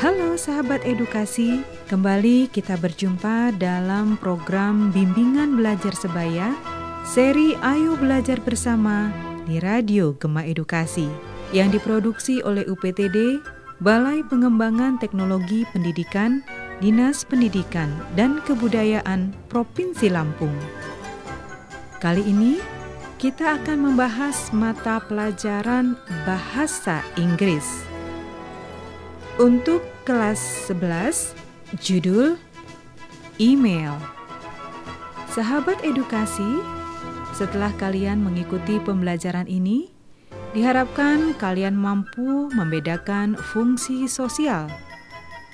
Halo sahabat edukasi, kembali kita berjumpa dalam program Bimbingan Belajar Sebaya, seri Ayo Belajar Bersama di Radio Gema Edukasi, yang diproduksi oleh UPTD, Balai Pengembangan Teknologi Pendidikan, Dinas Pendidikan dan Kebudayaan Provinsi Lampung. Kali ini, kita akan membahas mata pelajaran Bahasa Inggris. Untuk kelas 11, judul Email. Sahabat edukasi, setelah kalian mengikuti pembelajaran ini, diharapkan kalian mampu membedakan fungsi sosial,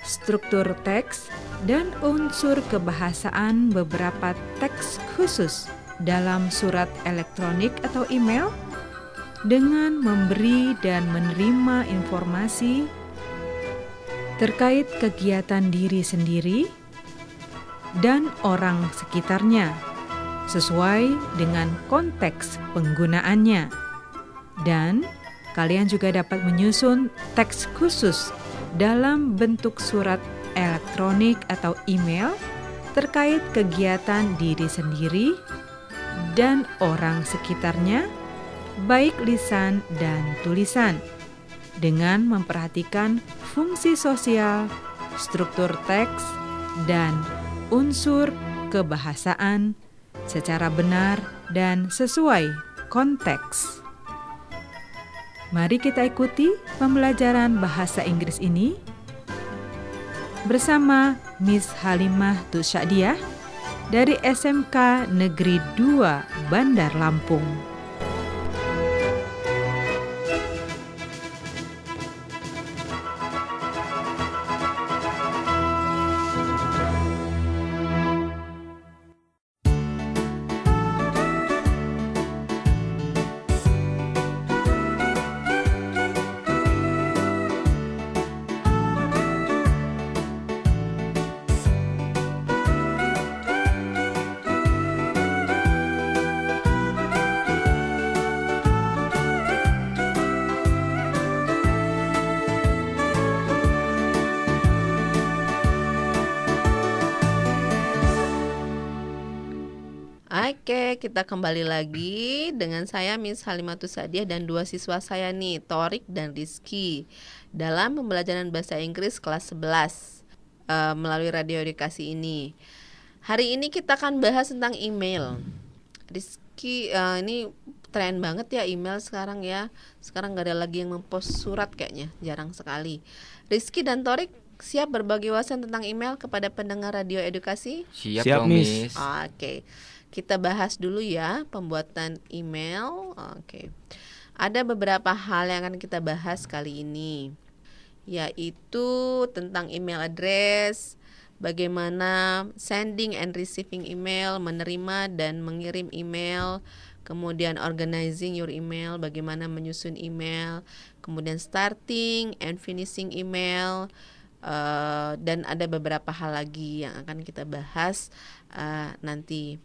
struktur teks, dan unsur kebahasaan beberapa teks khusus dalam surat elektronik atau email dengan memberi dan menerima informasi terkait kegiatan diri sendiri dan orang sekitarnya, sesuai dengan konteks penggunaannya. Dan kalian juga dapat menyusun teks khusus dalam bentuk surat elektronik atau email terkait kegiatan diri sendiri dan orang sekitarnya, baik lisan dan tulisan, dengan memperhatikan fungsi sosial, struktur teks, dan unsur kebahasaan secara benar dan sesuai konteks. Mari kita ikuti pembelajaran bahasa Inggris ini bersama Miss Halimah Tusyadiah dari SMK Negeri 2 Bandar Lampung. Oke, kita kembali lagi dengan saya Miss Halimah Tusyadiah dan dua siswa saya nih, Thorik dan Rizky, dalam pembelajaran bahasa Inggris kelas 11 melalui radio edukasi ini. Hari ini kita akan bahas tentang email. Rizky, ini tren banget ya email sekarang ya. Sekarang gak ada lagi yang mempost surat kayaknya, jarang sekali. Rizky dan Thorik siap berbagi wawasan tentang email kepada pendengar radio edukasi? Siap Miss. Oke. Kita bahas dulu ya pembuatan email. Oke. Ada beberapa hal yang akan kita bahas kali ini, yaitu tentang email address, bagaimana sending and receiving email, menerima dan mengirim email, kemudian organizing your email, bagaimana menyusun email, kemudian starting and finishing email, dan ada beberapa hal lagi yang akan kita bahas nanti.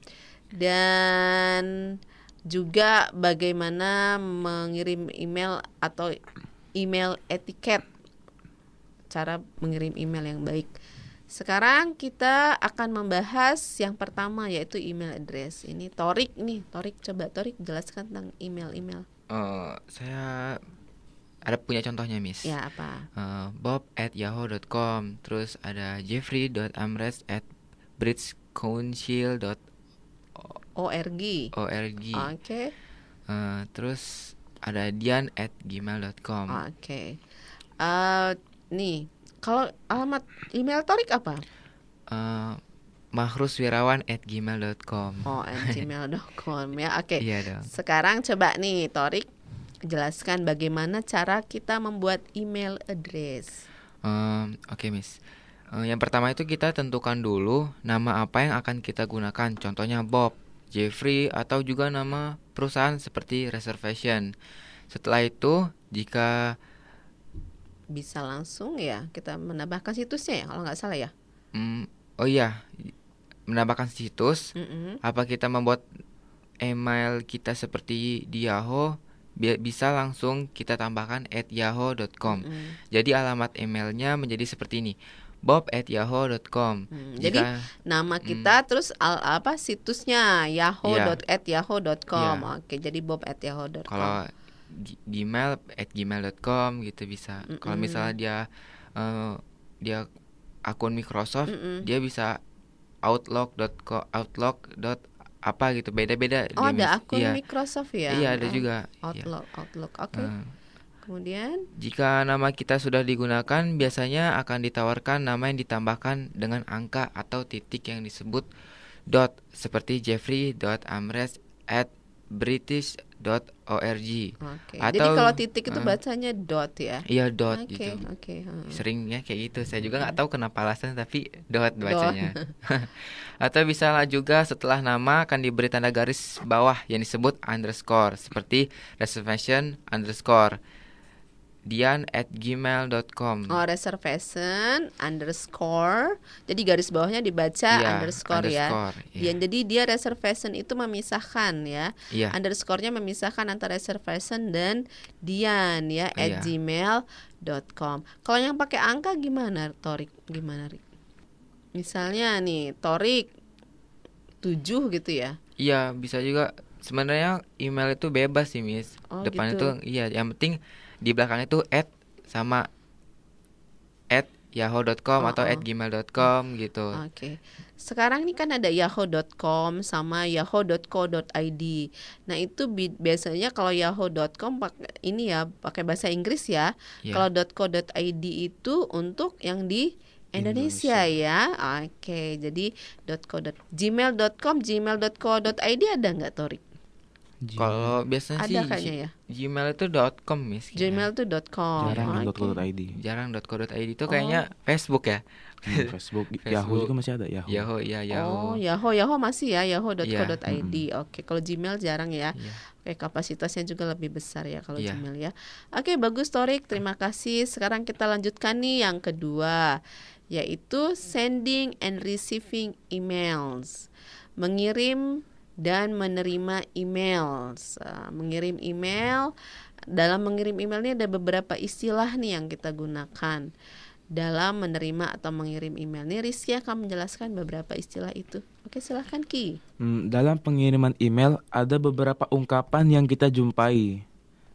Dan juga bagaimana mengirim email atau email etiket, cara mengirim email yang baik. Sekarang kita akan membahas yang pertama, yaitu email address. Ini Thorik coba Thorik jelaskan tentang email. Saya ada punya contohnya Miss. Ya, apa? bob@yahoo.com, terus ada jeffrey.amrest@bridgecouncil.org. Oke. Terus ada dian@gmail.com. Oke. Nih, kalau alamat email Thorik apa? mahruswirawan@gmail.com. @gmail.com ya. Oke. Iya dong. Sekarang coba nih Thorik jelaskan bagaimana cara kita membuat email address. Oke Miss. Yang pertama itu kita tentukan dulu nama apa yang akan kita gunakan. Contohnya Bob, Jeffrey, atau juga nama perusahaan seperti reservation. Setelah itu, jika bisa langsung ya kita menambahkan situsnya ya, kalau nggak salah ya. Menambahkan situs. Apa kita membuat email kita seperti di Yahoo, bisa langsung kita tambahkan @yahoo.com. Jadi alamat emailnya menjadi seperti ini, bob@yahoo.com. Jadi nama kita terus situsnya yahoo.com. Oke, jadi bob@yahoo.com. Kalau Gmail @gmail.com gitu bisa. Kalau misalnya dia akun Microsoft, dia bisa outlook apa gitu, beda-beda. Oh, ada akun Microsoft ya? Iya, ada juga. Outlook. Oke. Kemudian jika nama kita sudah digunakan, biasanya akan ditawarkan nama yang ditambahkan dengan angka atau titik yang disebut dot, seperti jeffrey.amres@british.org. Jadi kalau titik itu bacanya dot ya? Iya, dot gitu. Seringnya kayak gitu. Saya juga nggak tahu kenapa alasannya, tapi dot bacanya. Atau bisa juga setelah nama akan diberi tanda garis bawah yang disebut underscore, seperti reservation underscore dian@gmail.com. Oh, reservation underscore. Jadi garis bawahnya dibaca underscore ya. Jadi dia reservation itu memisahkan ya. Underscore-nya memisahkan antara reservation dan Dian ya @gmail.com. Kalau yang pakai angka gimana, Torik? Gimana, Rik? Misalnya nih, Torik 7 gitu ya. Iya, bisa juga. Sebenarnya email itu bebas sih, Miss. Depan gitu. itu yang penting di belakang itu sama @yahoo.com atau @gmail.com gitu. Oke. Sekarang ini kan ada yahoo.com sama yahoo.co.id. Nah, itu biasanya kalau yahoo.com pakai bahasa Inggris ya. Kalau .co.id itu untuk yang di Indonesia ya. Oke, jadi gmail.co.id ada nggak, Torik? Kalau biasanya ada kayaknya ya. Gmail itu .com, Miss. Gmail itu .com. Jarang .co.id. Jarang .co.id itu kayaknya Facebook ya. Facebook. Yahoo juga masih ada, Yahoo. Yahoo. Yahoo masih ya, yahoo.co.id. Oke, kalau Gmail jarang ya. Oke, kapasitasnya juga lebih besar ya kalau Gmail ya. Oke, bagus, Torik. Terima kasih. Sekarang kita lanjutkan nih yang kedua, yaitu sending and receiving emails. Mengirim dan menerima email. Mengirim email. Dalam mengirim email ini ada beberapa istilah nih yang kita gunakan dalam menerima atau mengirim email. Nih Rizky akan menjelaskan beberapa istilah itu. Oke, silahkan Ki. Dalam pengiriman email ada beberapa ungkapan yang kita jumpai,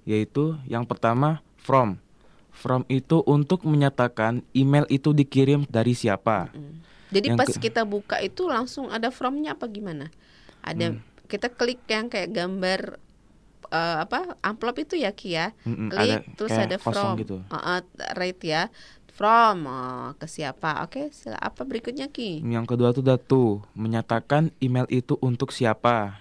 yaitu yang pertama from. From itu untuk menyatakan email itu dikirim dari siapa. Jadi pas kita buka itu langsung ada from-nya apa gimana? Ada kita klik yang kayak gambar amplop itu ya Ki ya. Klik terus ada from gitu. Rate ya. From ke siapa? Oke, apa berikutnya Ki? Yang kedua itu ada to, menyatakan email itu untuk siapa.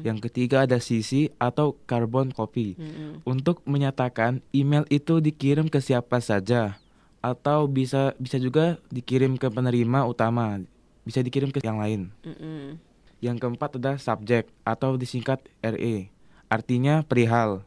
Yang ketiga ada CC atau carbon copy, untuk menyatakan email itu dikirim ke siapa saja, atau bisa juga dikirim ke penerima utama, bisa dikirim ke yang lain. Yang keempat ada subject atau disingkat RE, artinya perihal.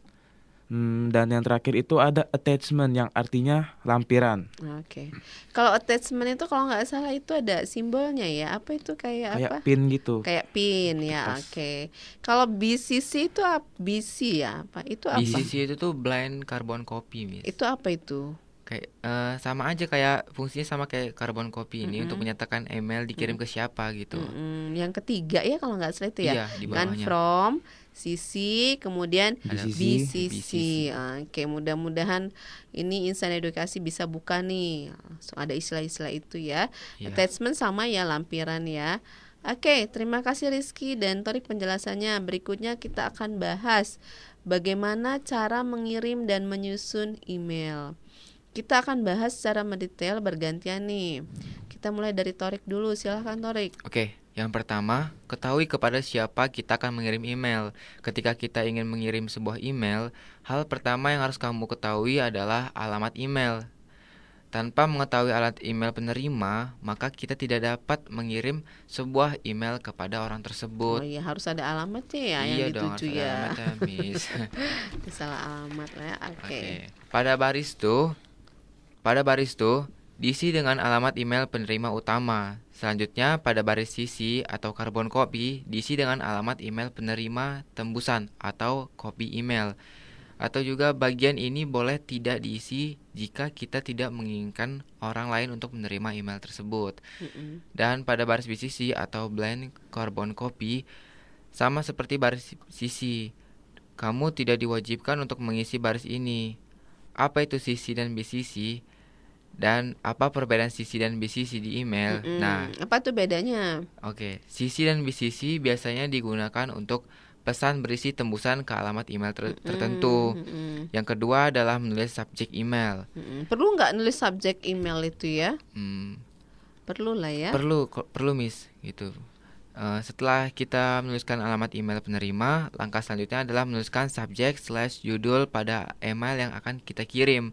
Dan yang terakhir itu ada attachment yang artinya lampiran. Oke. Kalau attachment itu kalau nggak salah itu ada simbolnya ya. Apa itu kayak apa? Pin gitu. Kayak pin ya. Oke. Kalau BCC itu BC ya? Apa? Itu apa? BCC itu tuh blind carbon copy, Miss. Itu apa itu? Kayak sama aja kayak fungsinya sama kayak carbon copy ini untuk menyatakan email dikirim ke siapa gitu. Yang ketiga ya kalau nggak salah itu ya. Iya, di bawahnya. Kan from, CC, kemudian BCC. Oke, mudah-mudahan ini Insan Edukasi bisa buka nih. So, ada istilah-istilah itu ya. Attachment sama ya lampiran ya. Oke, terima kasih Rizky dan Torik penjelasannya. Berikutnya kita akan bahas bagaimana cara mengirim dan menyusun email. Kita akan bahas secara mendetail bergantian nih. Kita mulai dari Torik dulu, silahkan Torik. Oke, yang pertama, ketahui kepada siapa kita akan mengirim email. Ketika kita ingin mengirim sebuah email, hal pertama yang harus kamu ketahui adalah alamat email. Tanpa mengetahui alamat email penerima, maka kita tidak dapat mengirim sebuah email kepada orang tersebut. Oh iya, harus ada alamatnya ya yang dituju ya. Alamatnya, Miss. Salah alamat ya. Oke. Pada baris tuh diisi dengan alamat email penerima utama. Selanjutnya, pada baris CC atau carbon copy diisi dengan alamat email penerima tembusan atau copy email. Atau juga bagian ini boleh tidak diisi jika kita tidak menginginkan orang lain untuk menerima email tersebut. Dan pada baris BCC atau blank carbon copy, sama seperti baris CC, kamu tidak diwajibkan untuk mengisi baris ini. Apa itu CC dan BCC? Dan apa perbedaan CC dan BCC di email? Nah, apa tuh bedanya? Oke, CC dan BCC biasanya digunakan untuk pesan berisi tembusan ke alamat email tertentu. Yang kedua adalah menulis subjek email. Perlu nggak nulis subjek email itu ya? Perlu lah ya. Perlu Miss, gitu. Setelah kita menuliskan alamat email penerima, langkah selanjutnya adalah menuliskan subjek/judul pada email yang akan kita kirim.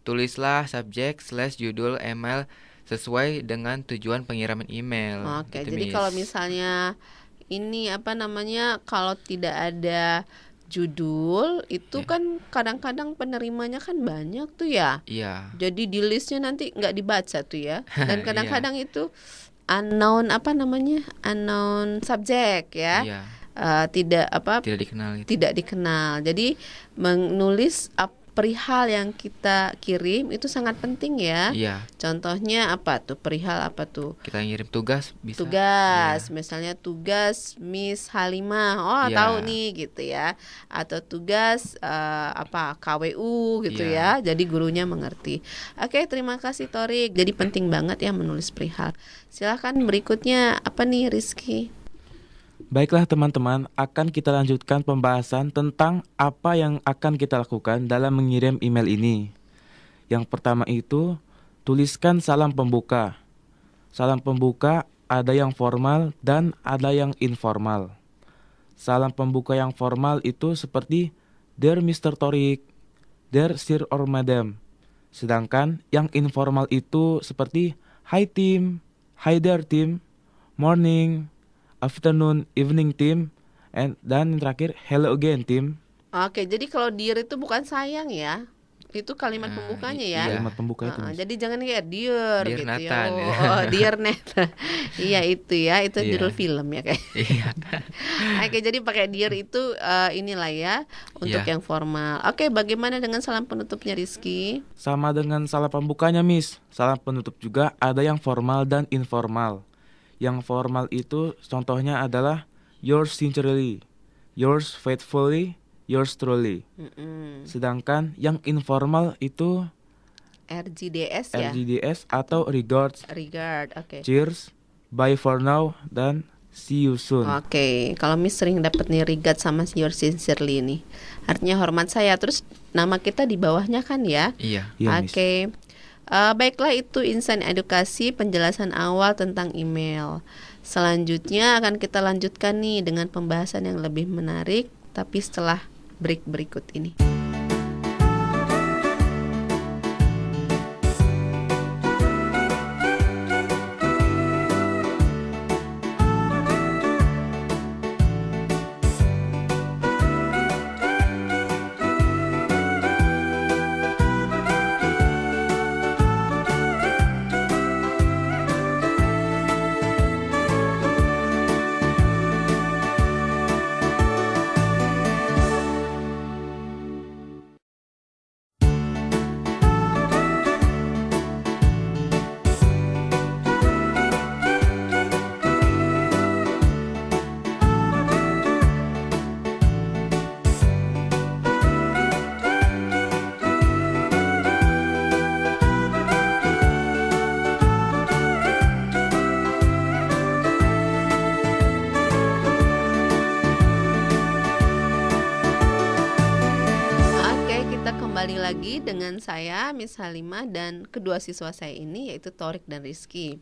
Tulislah subjek/judul email sesuai dengan tujuan pengiriman email. Oke, gitu, jadi Miss. kalau misalnya ini kalau tidak ada judul itu kan kadang-kadang penerimanya kan banyak tuh ya. Iya. Jadi di listnya nanti nggak dibaca tuh ya. Dan Iya. kadang-kadang itu unknown subject ya. Iya. Tidak dikenal gitu. tidak dikenal. Jadi menulis perihal yang kita kirim itu sangat penting ya. Iya. Contohnya apa tuh? Perihal apa tuh? Kita ngirim tugas bisa. Tugas, Iya. misalnya tugas Miss Halimah. Oh, Iya. tahu nih gitu ya. Atau tugas KWU gitu Iya. ya. Jadi gurunya mengerti. Oke, terima kasih Torik. Jadi penting banget ya menulis perihal. Silahkan berikutnya apa nih Rizky? Baiklah teman-teman, akan kita lanjutkan pembahasan tentang apa yang akan kita lakukan dalam mengirim email ini. Yang pertama itu, tuliskan salam pembuka. Salam pembuka ada yang formal dan ada yang informal. Salam pembuka yang formal itu seperti Dear Mr. Torik, Dear Sir or Madam. Sedangkan yang informal itu seperti Hi team, Hi there team, Morning, Afternoon, Evening team, dan yang terakhir Hello again team. Oke, jadi kalau dear itu bukan sayang ya. Itu kalimat pembukanya ya. iya. Kalimat pembuka itu. Jadi jangan kayak dear gitu Nathan, ya. ya. Oh, dear Nathan. Iya itu ya, itu Iya. judul film ya kayak. Iya. Oke, jadi pakai dear itu inilah ya untuk Iya. yang formal. Oke, bagaimana dengan salam penutupnya Rizky? Sama dengan salam pembukanya, Miss. Salam penutup juga ada yang formal dan informal. Yang formal itu contohnya adalah yours sincerely, yours faithfully, yours truly. Sedangkan yang informal itu RGDS ya. RGDS atau regards, Regard, oke. cheers, bye for now, dan see you soon. Oke, kalau Miss sering dapat nih regard sama yours sincerely nih. Artinya hormat saya. Terus nama kita di bawahnya kan ya? Iya. Iya, Miss. Oke. Baiklah, itu insan edukasi penjelasan awal tentang email. Selanjutnya akan kita lanjutkan nih dengan pembahasan yang lebih menarik, tapi setelah break berikut ini. Kembali lagi dengan saya Miss Halimah dan kedua siswa saya ini yaitu Torik dan Rizky.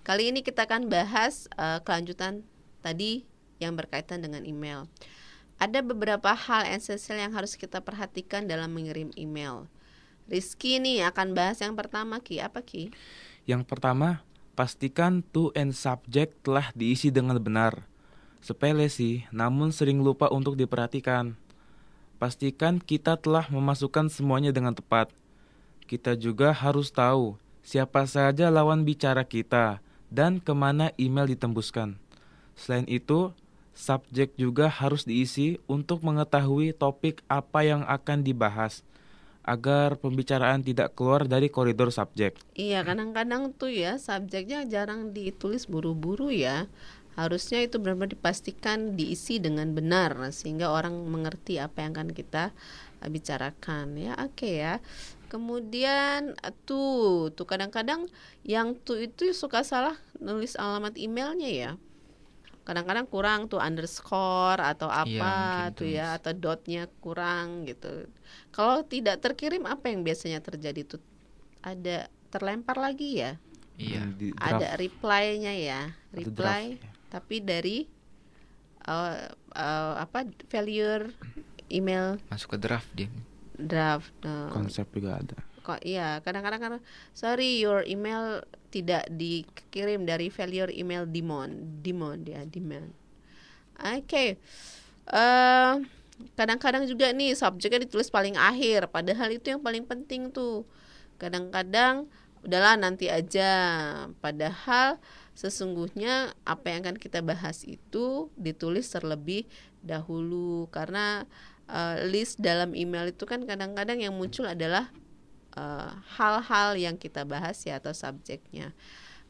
Kali ini kita akan bahas kelanjutan tadi yang berkaitan dengan email. Ada beberapa hal esensial yang harus kita perhatikan dalam mengirim email. Rizky nih akan bahas yang pertama, Ki. Apa, Ki? Yang pertama, pastikan to and subject telah diisi dengan benar. Sepele sih, namun sering lupa untuk diperhatikan. Pastikan kita telah memasukkan semuanya dengan tepat. Kita juga harus tahu siapa saja lawan bicara kita, dan kemana email ditembuskan. Selain itu, subjek juga harus diisi untuk mengetahui topik apa yang akan dibahas, agar pembicaraan tidak keluar dari koridor subjek. Iya, kadang-kadang tuh ya subjeknya jarang ditulis buru-buru ya. Harusnya itu benar-benar dipastikan diisi dengan benar sehingga orang mengerti apa yang akan kita bicarakan ya. Oke ya. Kemudian tuh kadang-kadang yang tuh itu suka salah nulis alamat emailnya ya. Kadang-kadang kurang tuh underscore atau apa tuh ya, atau dotnya kurang gitu. Kalau tidak terkirim apa yang biasanya terjadi tuh? Ada terlempar lagi ya? Iya. Ada reply-nya ya, reply draft, ya. Tapi dari failure email Masuk ke draft dia. draft. Konsep juga ada. Kok iya, kadang-kadang kan sorry your email tidak dikirim dari failure email demand. Oke. Kadang-kadang juga nih subjeknya ditulis paling akhir, padahal itu yang paling penting tuh. Kadang-kadang udahlah nanti aja, padahal sesungguhnya apa yang akan kita bahas itu ditulis terlebih dahulu, karena list dalam email itu kan kadang-kadang yang muncul adalah hal-hal yang kita bahas ya, atau subjeknya.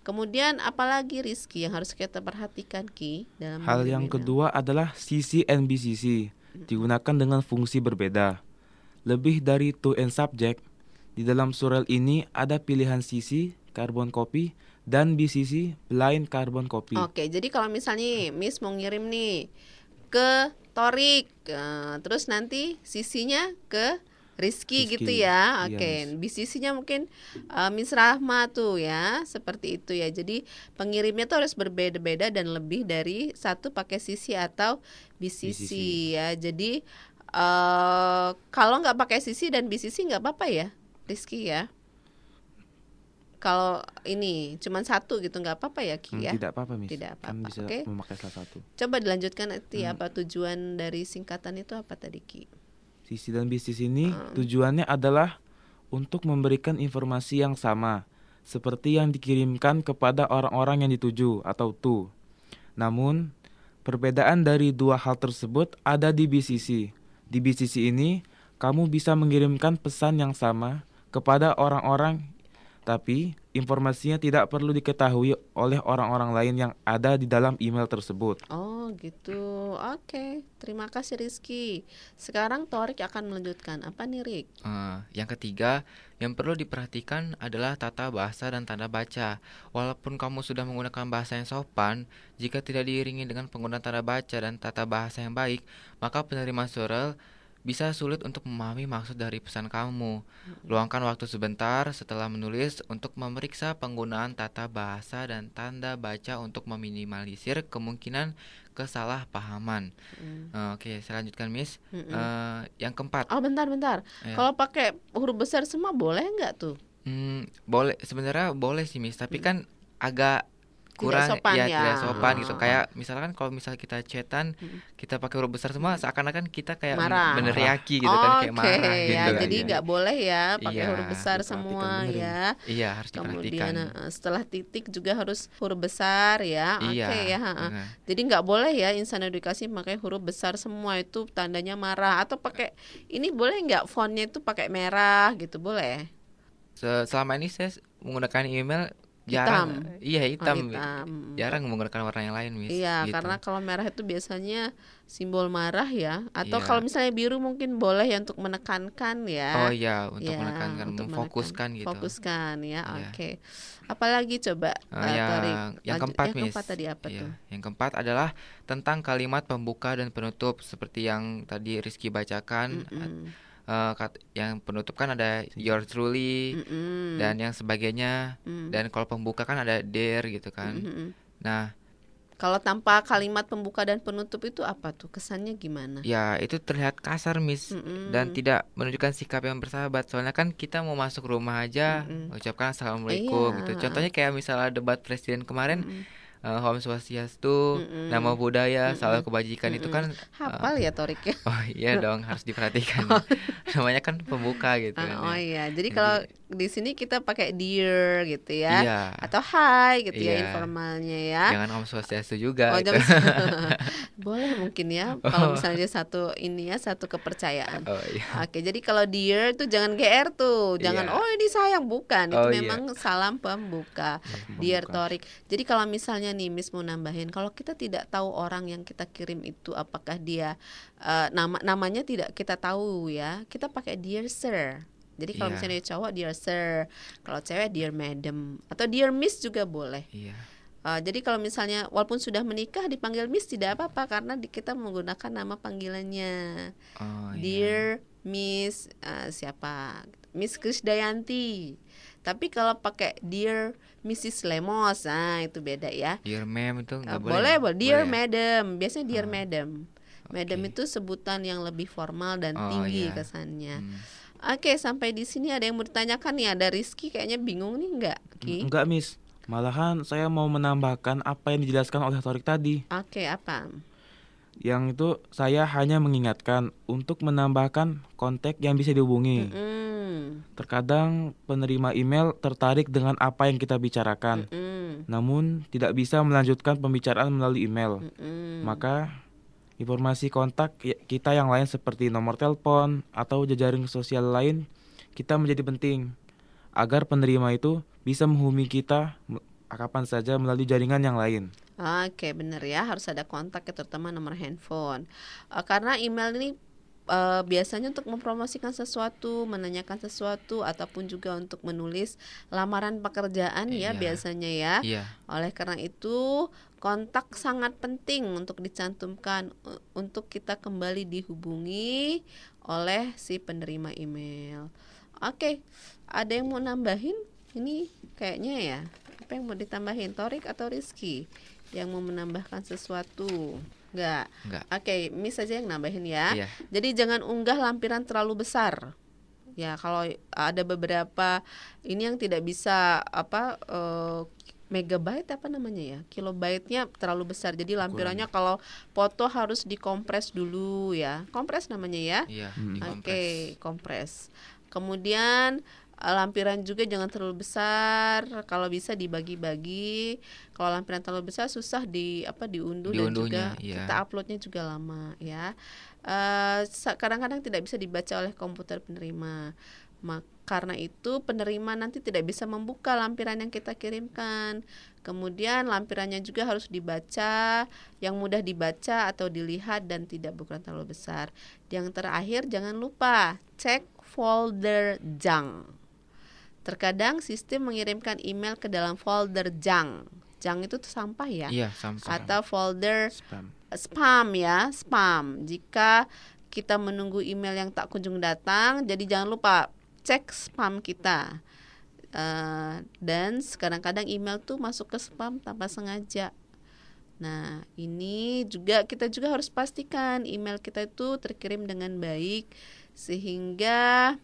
Kemudian apalagi Rizky yang harus kita perhatikan Ki dalam Hal yang email? kedua adalah CC and BCC, digunakan dengan fungsi berbeda. Lebih dari to and subject, di dalam surel ini ada pilihan CC, carbon copy, dan BCC, blind carbon copy. Oke, jadi kalau misalnya Miss mau ngirim nih ke Torik, terus nanti CC-nya ke Rizky Rizky, gitu ya. iya, Oke, BCC-nya mungkin Miss Rahma tuh ya, seperti itu ya. Jadi pengirimnya tuh harus berbeda-beda dan lebih dari satu pakai CC atau BCC. Ya. Jadi kalau nggak pakai CC dan BCC nggak apa-apa ya, Rizky ya. Kalau ini cuman satu gitu nggak apa-apa ya Ki ya? Tidak apa-apa, Miss. Tidak Kan apa-apa. bisa Oke. memakai salah satu. Coba dilanjutkan nanti apa tujuan dari singkatan itu apa tadi Ki? CC dan BCC ini tujuannya adalah untuk memberikan informasi yang sama, seperti yang dikirimkan kepada orang-orang yang dituju atau to. Namun, perbedaan dari dua hal tersebut ada di BCC. Di BCC ini, kamu bisa mengirimkan pesan yang sama kepada orang-orang, tapi informasinya tidak perlu diketahui oleh orang-orang lain yang ada di dalam email tersebut. Oh gitu. Oke. Terima kasih Rizky. Sekarang Torik akan melanjutkan. Apa nih Rik? Yang ketiga, yang perlu diperhatikan adalah tata bahasa dan tanda baca. Walaupun kamu sudah menggunakan bahasa yang sopan, jika tidak diiringi dengan penggunaan tanda baca dan tata bahasa yang baik, maka penerima surel bisa sulit untuk memahami maksud dari pesan kamu. Luangkan waktu sebentar setelah menulis untuk memeriksa penggunaan tata bahasa dan tanda baca untuk meminimalisir kemungkinan kesalahpahaman. Oke, saya lanjutkan Miss. Yang keempat. Oh bentar. Ya. Kalau pakai huruf besar semua boleh nggak tuh? Boleh, sebenarnya boleh sih Miss, tapi kan agak kurang sopan ya. tidak sopan gitu. Kayak misalkan kalau misal kita chatan kita pakai huruf besar semua, seakan-akan kita kayak Marah. meneriaki gitu kan, kayak marah gitu. Ya, jadi nggak boleh ya pakai Iya, huruf besar diperhatikan semua bener ya. Iya, harus diperhatikan. Kemudian setelah titik juga harus huruf besar ya. Iya, Oke ya. benar. Jadi nggak boleh ya insan edukasi pakai huruf besar semua, itu tandanya marah. Atau pakai ini boleh nggak fontnya itu pakai merah gitu, boleh? Selama ini saya menggunakan email Hitam. jarang. Iya, hitam. hitam. Jarang menggunakan warna yang lain, Miss. Iya, gitu. karena kalau merah itu biasanya simbol marah ya. Atau Iya. kalau misalnya biru mungkin boleh ya untuk menekankan ya. Oh iya, untuk Ya, menekankan, untuk memfokuskan gitu. Fokuskan ya. Iya. Oke. Apalagi coba yang Torik? keempat, Yang Miss. keempat tadi apa Iya, tuh? yang keempat adalah tentang kalimat pembuka dan penutup seperti yang tadi Rizky bacakan. Yang penutup kan ada your truly dan yang sebagainya, dan kalau pembuka kan ada dear gitu kan. Nah, Kalau tanpa kalimat pembuka dan penutup itu apa tuh? Kesannya gimana? ya itu terlihat kasar, Miss, dan tidak menunjukkan sikap yang bersahabat. Soalnya kan kita mau masuk rumah aja ucapkan assalamualaikum Iya. gitu. Contohnya kayak misalnya debat presiden kemarin, Om Swastiastu, Namo Buddhaya, Salam Kebajikan itu kan hafal ya Torik ya. oh iya dong, harus diperhatikan. Namanya kan pembuka gitu kan Oh ya. iya, jadi kalau di sini kita pakai dear gitu ya, Iya. atau hi gitu ya Iya. informalnya ya. Jangan Om Swastiastu juga Oh, gitu. boleh mungkin ya, kalau misalnya satu ini ya, satu kepercayaan. Oh iya. Oke, jadi kalau dear tuh jangan GR tuh, jangan Iya. oh ini sayang, bukan, itu Oh, iya. memang salam pembuka. Dear Torik. Jadi kalau misalnya nih Miss mau nambahin, kalau kita tidak tahu orang yang kita kirim itu apakah dia namanya tidak kita tahu ya, kita pakai dear sir. Jadi kalau Iya. misalnya cowok dear sir, kalau cewek dear madam atau dear miss juga boleh. Iya. Jadi kalau misalnya walaupun sudah menikah dipanggil miss tidak apa-apa karena kita menggunakan nama panggilannya. Oh iya. Dear Miss siapa? Miss Krisdayanti. Tapi kalau pakai Dear Mrs. Lemos, nah itu beda ya. Dear ma'am itu nggak Boleh. Dear Boleh ya? Madam, biasanya Dear Madam. Madam Oke. itu sebutan yang lebih formal dan Oh, tinggi iya. kesannya. Hmm. Oke, sampai di sini ada yang mau ditanyakan nih. Ada Rizky kayaknya bingung nih enggak, Ki? Enggak, Miss. Malahan saya mau menambahkan apa yang dijelaskan oleh Torik tadi. Oke, apa? Yang itu saya hanya mengingatkan untuk menambahkan kontak yang bisa dihubungi. Terkadang penerima email tertarik dengan apa yang kita bicarakan, namun tidak bisa melanjutkan pembicaraan melalui email. Maka informasi kontak kita yang lain seperti nomor telepon atau jejaring sosial lain kita menjadi penting agar penerima itu bisa menghubungi kita kapan saja melalui jaringan yang lain. Oke, benar ya, harus ada kontak ya, terutama nomor handphone. Karena email ini biasanya untuk mempromosikan sesuatu, menanyakan sesuatu, ataupun juga untuk menulis lamaran pekerjaan ya Iya. biasanya ya. Iya. Oleh karena itu kontak sangat penting untuk dicantumkan untuk kita kembali dihubungi oleh si penerima email. Oke, ada yang mau nambahin? Ini kayaknya ya. Apa yang mau ditambahin, Torik atau Rizky? Yang mau menambahkan sesuatu? Enggak. Oke, Miss aja yang nambahin ya. Iya. Jadi jangan unggah lampiran terlalu besar. Ya, kalau ada beberapa ini yang tidak bisa megabyte apa namanya ya, kilobyte-nya terlalu besar. Jadi lampirannya kalau foto harus dikompres dulu ya. Kompres namanya ya. Iya. Oke, kompres. Kemudian lampiran juga jangan terlalu besar. Kalau bisa dibagi-bagi. Kalau lampiran terlalu besar susah diunduh dan juga iya. kita uploadnya juga lama ya. Kadang-kadang tidak bisa dibaca oleh komputer penerima. Karena itu penerima nanti tidak bisa membuka lampiran yang kita kirimkan. Kemudian lampirannya juga harus dibaca, yang mudah dibaca atau dilihat dan tidak berukuran terlalu besar. Yang terakhir jangan lupa cek folder junk. Terkadang sistem mengirimkan email ke dalam folder junk. Junk itu tuh sampah ya? Iya, sampah. Atau folder Spam. spam ya, spam. Jika kita menunggu email yang tak kunjung datang, jadi jangan lupa cek spam kita. Dan kadang-kadang email tuh masuk ke spam tanpa sengaja. Nah, ini juga kita juga harus pastikan email kita itu terkirim dengan baik sehingga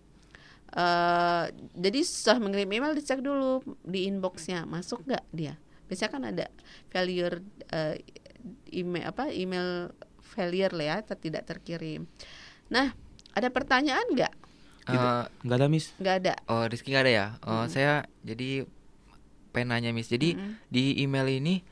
jadi setelah mengirim email dicek dulu di inboxnya masuk nggak dia. Biasanya kan ada failure email failure lah ya, tidak terkirim. Nah, ada pertanyaan nggak? Nggak ada, Miss. Nggak ada. Oh, Rizky nggak ada ya? Saya jadi pengen nanya, Miss. Jadi di email ini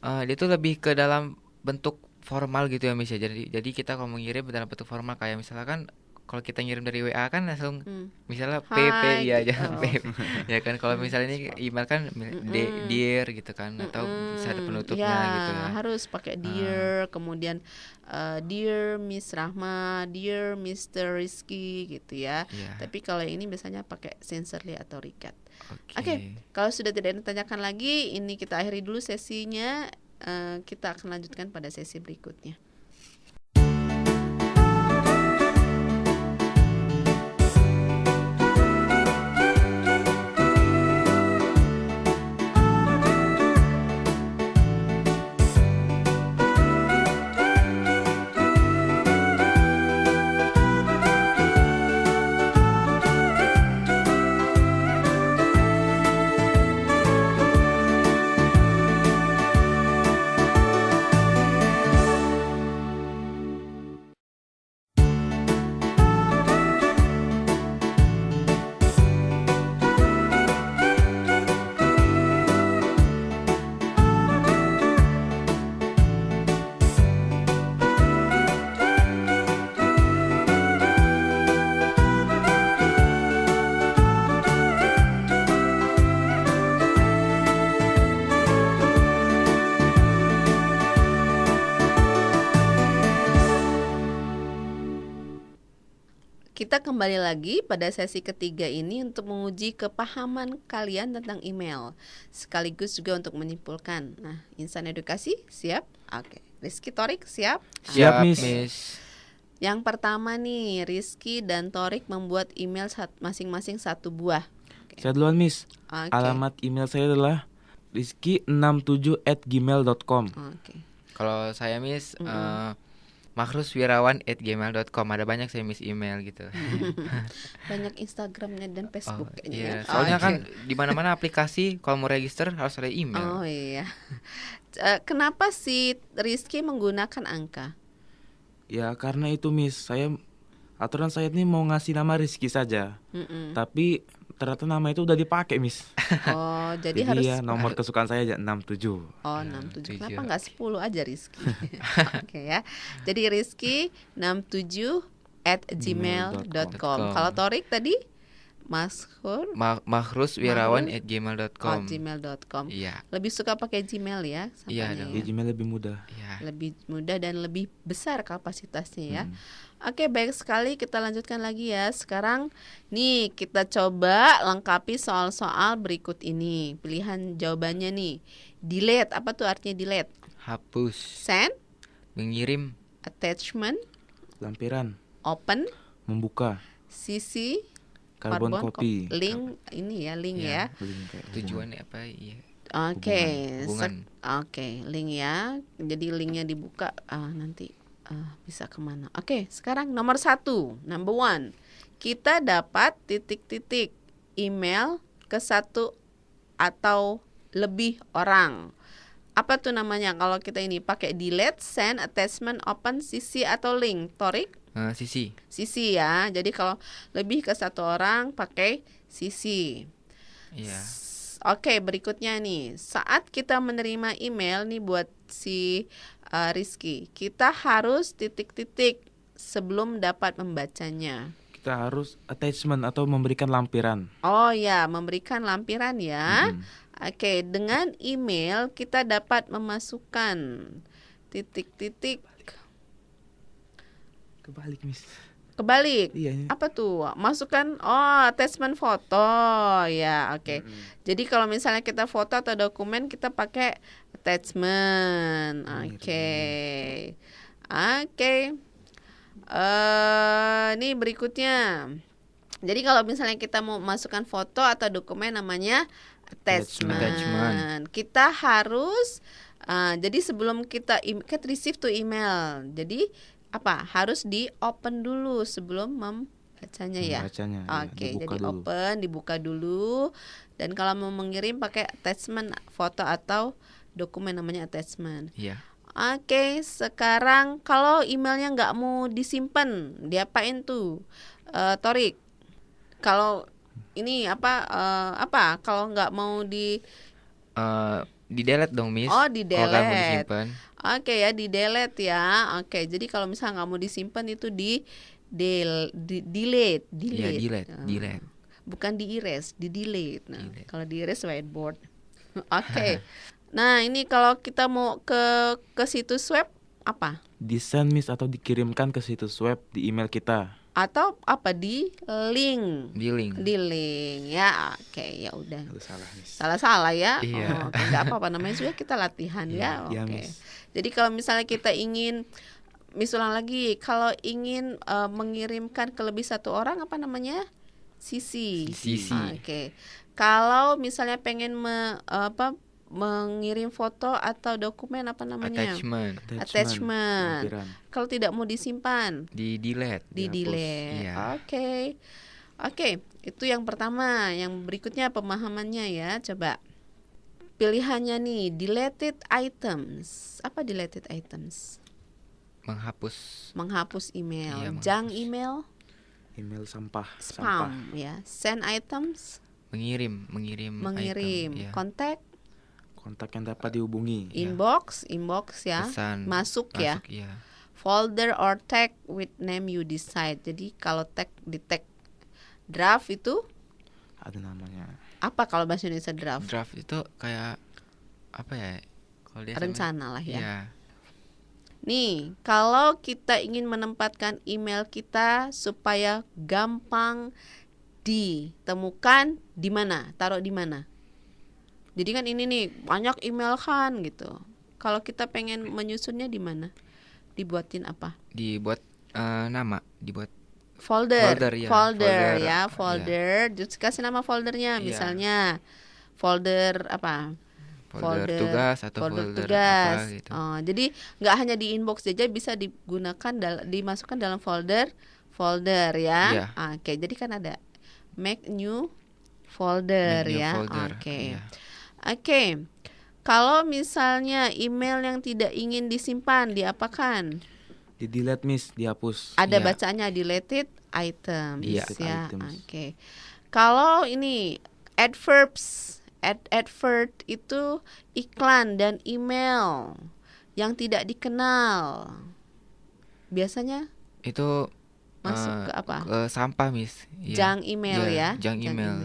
dia tuh lebih ke dalam bentuk formal gitu ya, Miss ya. Jadi kita kalau mengirim dalam bentuk formal kayak misalkan kalau kita ngirim dari WA kan langsung misalnya PP ya gitu. aja PP. Ya kan kalau misalnya ini email kan dear gitu kan atau bisa ada penutupnya gitu ya. Harus pakai dear, kemudian dear Miss Rahma, dear Mr. Rizky gitu ya. Iya. Tapi kalau ini biasanya pakai sincerely atau Rikat. Oke. Oke, kalau sudah tidak ada yang ditanyakan lagi, ini kita akhiri dulu sesinya. Kita akan lanjutkan pada sesi berikutnya. Kita kembali lagi pada sesi ketiga ini untuk menguji kepahaman kalian tentang email, sekaligus juga untuk menyimpulkan. Nah, Insan Edukasi siap? Oke. Rizky, Torik siap? Siap, Miss. Yang pertama nih, Rizky dan Torik membuat email masing-masing 1 buah. Saya duluan, Miss. Oke. Alamat email saya adalah rizky67@gmail.com. Oke. Kalau saya Miss makhruswirawan@gmail.com. Ada banyak saya Miss email gitu. Banyak Instagramnya dan Facebook Iya, kayaknya. soalnya Oke. kan di mana-mana aplikasi kalau mau register harus ada email. Oh iya. Kenapa sih Rizky menggunakan angka? Ya karena itu, Miss. Aturan saya ini mau ngasih nama Rizky saja. Tapi ternyata nama itu udah dipakai, Miss. Oh, jadi harus ya nomor kesukaan saya aja 67. Oh, 67. Kenapa 7. nggak 10 aja Rizky? Oke ya. Jadi Rizky 67@gmail.com. Kalau Torik tadi Maskur makhruswirawan@gmail.com. gmail.com. Iya. Lebih suka pakai Gmail ya? Iya sapanya dong. Ya, Gmail lebih mudah. Iya. Lebih mudah dan lebih besar kapasitasnya ya. Oke, baik sekali, kita lanjutkan lagi ya. Sekarang nih kita coba lengkapi soal-soal berikut ini. Pilihan jawabannya nih. Delete, apa tuh artinya delete? Hapus, Send, mengirim, attachment, Lampiran, open, membuka, CC, karbon copy. link, ini ya, link ya. Link kayak tujuannya apa? Iya. Oke, hubungan. Oke, link ya. Jadi linknya dibuka nanti bisa kemana? Oke, sekarang nomor 1, number 1. Kita dapat titik-titik email ke 1 atau lebih orang. Apa tuh namanya kalau kita ini pakai delete, send, attachment, open, CC atau link? Torik? Sisi. CC ya. Jadi kalau lebih ke 1 orang pakai CC. Iya. Oke, berikutnya nih. Saat kita menerima email nih buat si Rizky, kita harus titik-titik sebelum dapat membacanya. Kita harus attachment atau memberikan lampiran. Oh ya, memberikan lampiran ya. Oke, dengan email kita dapat memasukkan titik-titik. Kebalik, Miss. Kebalik. Iya. Apa tuh? Masukkan attachment foto ya. Oke. Jadi kalau misalnya kita foto atau dokumen kita pakai attachment. Oke. Ini berikutnya. Jadi kalau misalnya kita mau masukkan foto atau dokumen namanya attachment. Kita harus jadi sebelum kita receive to email. Jadi harus di open dulu sebelum membacanya ya. Oke, jadi dulu. Dibuka dulu. Dan kalau mau mengirim pakai attachment foto atau dokumen namanya attachment. Iya. Oke, sekarang kalau emailnya nggak mau disimpan, diapain tuh, Torik? Kalau ini kalau nggak mau di delete dong, Miss. Oh, di delete. Kalau mau disimpan. Oke ya, di delete ya. Oke, jadi kalau misalnya nggak mau disimpan itu delete. Iya, delete. Bukan di erase, di delete. Nah, kalau di erase whiteboard. Oke. Nah, ini kalau kita mau ke situs web apa? Di send, Miss, atau dikirimkan ke situs web di email kita. Atau di link. Di link Ya. Oke, ya udah. Salah, Miss. Salah ya. Iya. Oke, nggak apa-apa, namanya juga kita latihan ya. Iya, Oke. Miss. Jadi kalau misalnya kita ingin, ulang lagi, kalau ingin mengirimkan ke lebih 1 orang apa namanya? CC. Oke. Kalau misalnya pengen mengirim foto atau dokumen apa namanya? Attachment. Kalau tidak mau disimpan, di delete. Iya. Oke, itu yang pertama. Yang berikutnya pemahamannya ya. Coba pilihannya nih, deleted items. Apa deleted items? Menghapus email. Iya, Junk email. Email sampah. Spam ya. Send items. Mengirim item, ya. Kontak yang dapat dihubungi. Inbox ya. Pesan, masuk ya. Folder or tag with name you decide. Jadi kalau di tag draft itu ada namanya. Apa kalau bahasa Indonesia draft? Draft itu kayak apa ya? Kalau dia rencana lah ya. Nih, kalau kita ingin menempatkan email kita supaya gampang ditemukan, di mana? Taruh di mana? Jadi kan ini nih banyak email kan gitu. Kalau kita pengen menyusunnya di mana? Dibuatin apa? Dibuat nama, dibuat Folder ya. Folder. Terus kasih nama foldernya, Iya. misalnya folder apa? Folder tugas atau folder tugas. apa gitu. Jadi nggak hanya di inbox saja, bisa digunakan dimasukkan dalam folder ya. Iya. Oke, jadi kan ada make new folder Make new ya. folder, Oke. iya. Oke. Kalau misalnya email yang tidak ingin disimpan, diapakan? Di delete Miss, dihapus. Ada Iya. bacaannya deleted items Iya. ya. Items. Oke. Kalau ini adverbs, advert itu iklan dan email yang tidak dikenal. Biasanya Itu masuk ke apa? Ke sampah, Miss. Iya. Junk email Iya, ya. junk email.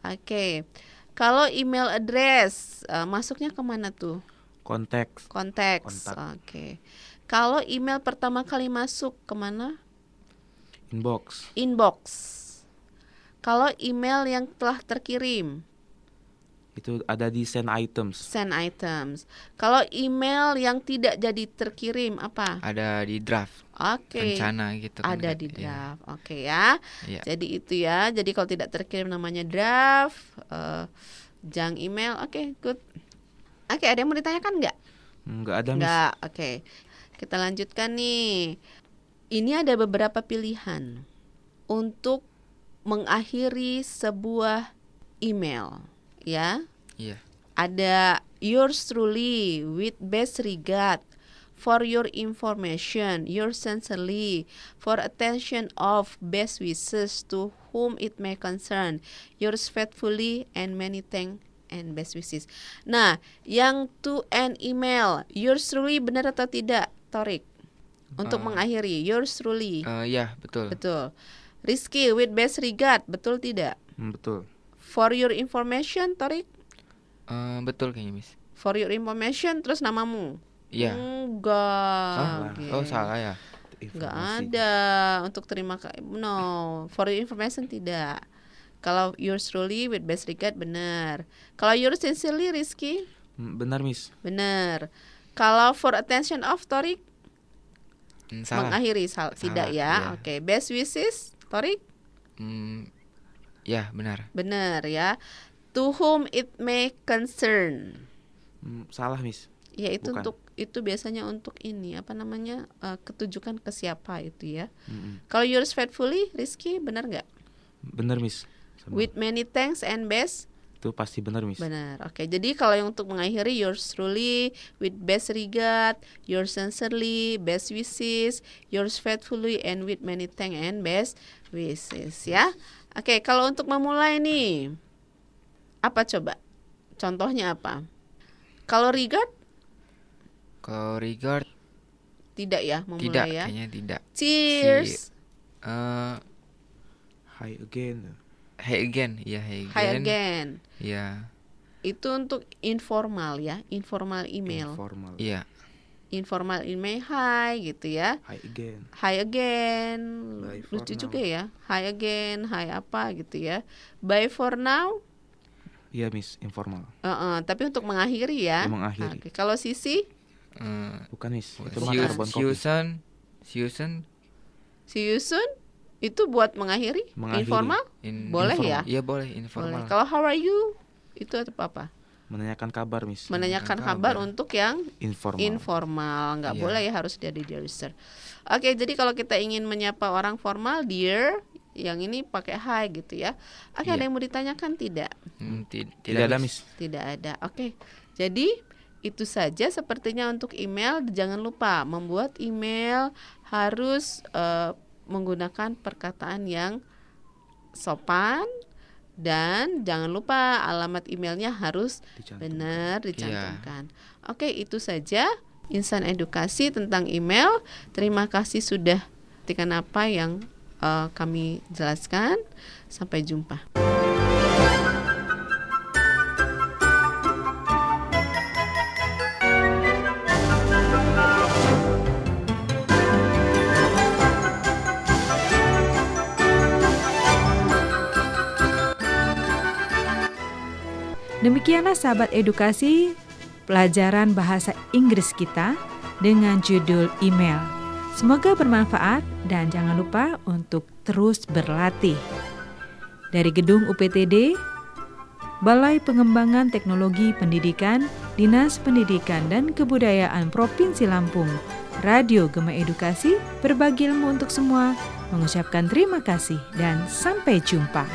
Oke. Kalau email address masuknya kemana tuh? Konteks. Konteks. Kontak. Oke. Kalau email pertama kali masuk kemana? Inbox. Inbox. Kalau email yang telah terkirim, Itu ada di send items. send items. Kalau email yang tidak jadi terkirim apa? Ada di draft, Oke. rencana gitu kan. Ada Kak. di Iya. draft. Oke ya. Iya. Jadi itu ya. Jadi kalau tidak terkirim namanya draft, junk email. Oke, good. Oke, ada yang mau ditanyakan nggak? Enggak ada Miss. Nggak. Oke. Kita lanjutkan nih. Ini ada beberapa pilihan untuk mengakhiri sebuah email, ya. Iya. Ada yours truly with best regard for your information, yours sincerely for attention of best wishes to whom it may concern, yours faithfully and many thanks and best wishes. Nah, yang to end email, yours truly benar atau tidak, Torik? Untuk mengakhiri, yours truly. Iya, betul. Betul. Rizky with best regard, betul tidak? Betul. For your information, Torik? Betul kayaknya, Miss. For your information terus namamu? Iya. Enggak. Salah. Oke. Oh, salah ya. Enggak Informasi. ada untuk terima kasih. No, for your information tidak. Kalau yours truly with best regard benar. Kalau yours sincerely, Rizky? Benar Miss. Benar. Kalau for attention of, Torik? Salah. Mengakhiri tidak ya. Iya. Oke, best wishes, Torik? Ya, benar. Benar ya. To whom it may concern. Salah Miss. Ya itu Bukan. untuk itu biasanya untuk ini apa namanya ketujukan ke siapa itu ya. Mm-mm. Kalau yours faithfully, Rizky benar nggak? Benar Miss. Sama. With many thanks and best. Itu pasti benar Miss. Benar. Oke, jadi kalau yang untuk mengakhiri yours truly with best regard, yours sincerely, best wishes, yours faithfully and with many thanks and best wishes ya. Oke, kalau untuk memulai nih apa coba? Contohnya apa? Kalau regard Kalau regard tidak ya memulai tidak, ya. kayaknya tidak. Cheers. Hi again. Hey again, iya hey again. Hi again. Iya. Itu untuk informal ya, informal email. Informal. Iya. Informal email hi gitu ya. Hi again. Hi again. Bye for Lucu now. juga ya. Hi again, hi apa gitu ya. Bye for now. Iya Miss, informal. Tapi untuk mengakhiri ya. Mengakhiri. Oke, kalau Sisi, Bukan Miss. Itu See mah you, carbon see you copy. soon. See you soon. see you soon itu buat mengakhiri, Mengakhiri. informal? Boleh informal. ya? Iya boleh, Boleh. informal. Kalau how are you itu apa? Menanyakan kabar Miss. Menanyakan kabar. kabar untuk yang Informal. informal, nggak Iya. boleh ya, harus dari dear sir. Oke, jadi kalau kita ingin menyapa orang formal, dear, yang ini pakai hi gitu ya. Oke, Iya. ada yang mau ditanyakan tidak? Tidak ada Miss. Tidak ada. Oke, jadi itu saja sepertinya untuk email. Jangan lupa membuat email harus menggunakan perkataan yang sopan. Dan jangan lupa alamat emailnya harus Dicantumkan. benar dicantumkan. Oke, itu saja Insan Edukasi tentang email. Terima kasih sudah perhatikan apa yang kami jelaskan. Sampai jumpa. Demikianlah sahabat edukasi, pelajaran bahasa Inggris kita dengan judul email. Semoga bermanfaat dan jangan lupa untuk terus berlatih. Dari Gedung UPTD, Balai Pengembangan Teknologi Pendidikan, Dinas Pendidikan dan Kebudayaan Provinsi Lampung, Radio Gema Edukasi, berbagi ilmu untuk semua, mengucapkan terima kasih dan sampai jumpa.